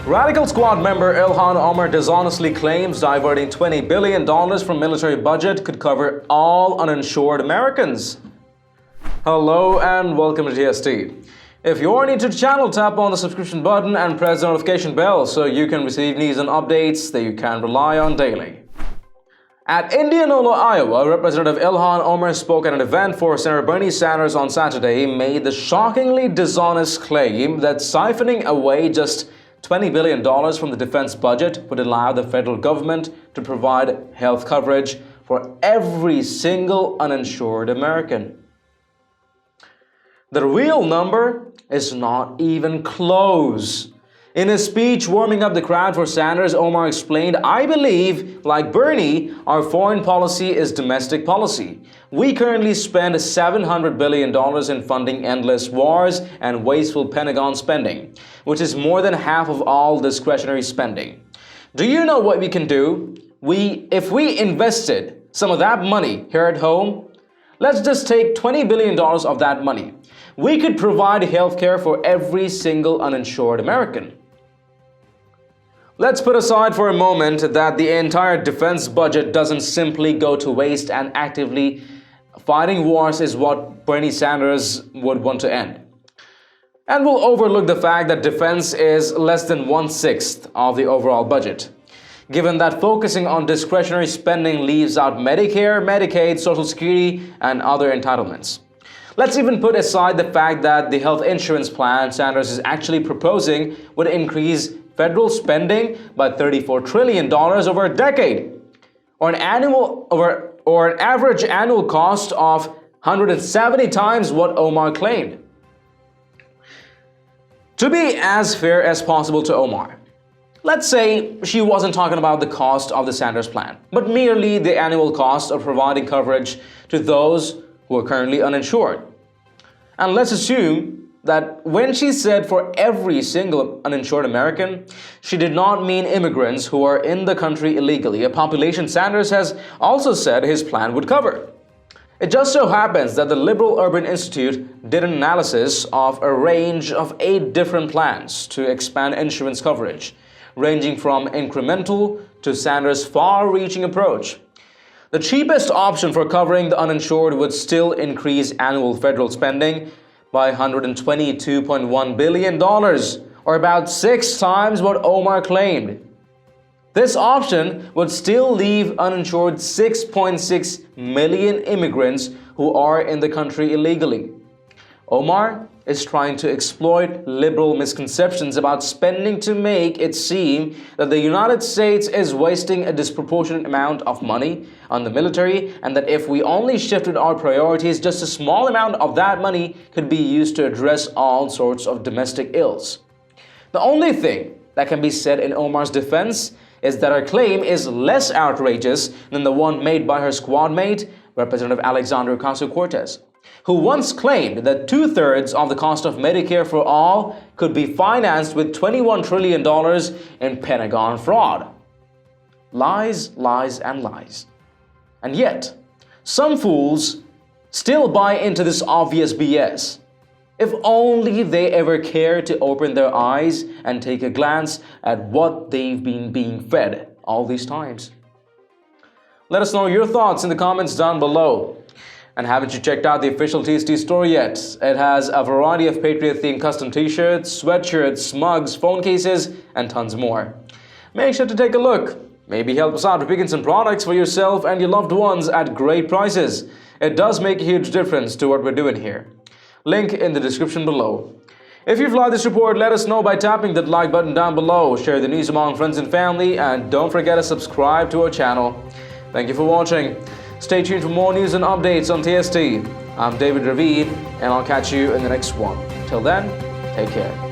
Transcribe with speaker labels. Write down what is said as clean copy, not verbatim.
Speaker 1: Radical Squad member Ilhan Omar dishonestly claims diverting $20 billion from military budget could cover all uninsured Americans. Hello and welcome to TST. If you're new to the channel, tap on the subscription button and press the notification bell so you can receive news and updates that you can rely on daily. At Indianola, Iowa, Representative Ilhan Omar spoke at an event for Senator Bernie Sanders on Saturday, made the shockingly dishonest claim that siphoning away just $20 billion from the defense budget would allow the federal government to provide health coverage for every single uninsured American. The real number is not even close. In a speech warming up the crowd for Sanders, Omar explained, "I believe, like Bernie, our foreign policy is domestic policy. We currently spend $700 billion in funding endless wars and wasteful Pentagon spending, which is more than half of all discretionary spending. Do you know what we can do? If we invested some of that money here at home, let's just take $20 billion of that money. We could provide health care for every single uninsured American." Let's put aside for a moment that the entire defense budget doesn't simply go to waste, and actively fighting wars is what Bernie Sanders would want to end. And we'll overlook the fact that defense is less than 1/6 of the overall budget, given that focusing on discretionary spending leaves out Medicare, Medicaid, Social Security, and other entitlements. Let's even put aside the fact that the health insurance plan Sanders is actually proposing would increase federal spending by $34 trillion over a decade, or an average annual cost of 170 times what Omar claimed. To be as fair as possible to Omar, let's say she wasn't talking about the cost of the Sanders plan, but merely the annual cost of providing coverage to those who are currently uninsured. And let's assume that when she said for every single uninsured American, she did not mean immigrants who are in the country illegally, a population Sanders has also said his plan would cover. It just so happens that the Liberal Urban Institute did an analysis of a range of 8 different plans to expand insurance coverage, ranging from incremental to Sanders' far-reaching approach. The cheapest option for covering the uninsured would still increase annual federal spending by $122.1 billion, or about 6 times what Omar claimed. This option would still leave uninsured 6.6 million immigrants who are in the country illegally. Omar is trying to exploit liberal misconceptions about spending to make it seem that the United States is wasting a disproportionate amount of money on the military, and that if we only shifted our priorities, just a small amount of that money could be used to address all sorts of domestic ills. The only thing that can be said in Omar's defense is that her claim is less outrageous than the one made by her squad mate, Representative Alexandria Ocasio-Cortez, who once claimed that 2/3 of the cost of Medicare for all could be financed with $21 trillion in Pentagon fraud. Lies, lies, and lies. And yet, some fools still buy into this obvious BS. If only they ever care to open their eyes and take a glance at what they've been being fed all these times. Let us know your thoughts in the comments down below. And haven't you checked out the official TST store yet? It has a variety of Patriot-themed custom t-shirts, sweatshirts, mugs, phone cases, and tons more. Make sure to take a look. Maybe help us out with picking some products for yourself and your loved ones at great prices. It does make a huge difference to what we're doing here. Link in the description below. If you've liked this report, let us know by tapping that like button down below. Share the news among friends and family, and don't forget to subscribe to our channel. Thank you for watching. Stay tuned for more news and updates on TST. I'm David Ravid, and I'll catch you in the next one. Till then, take care.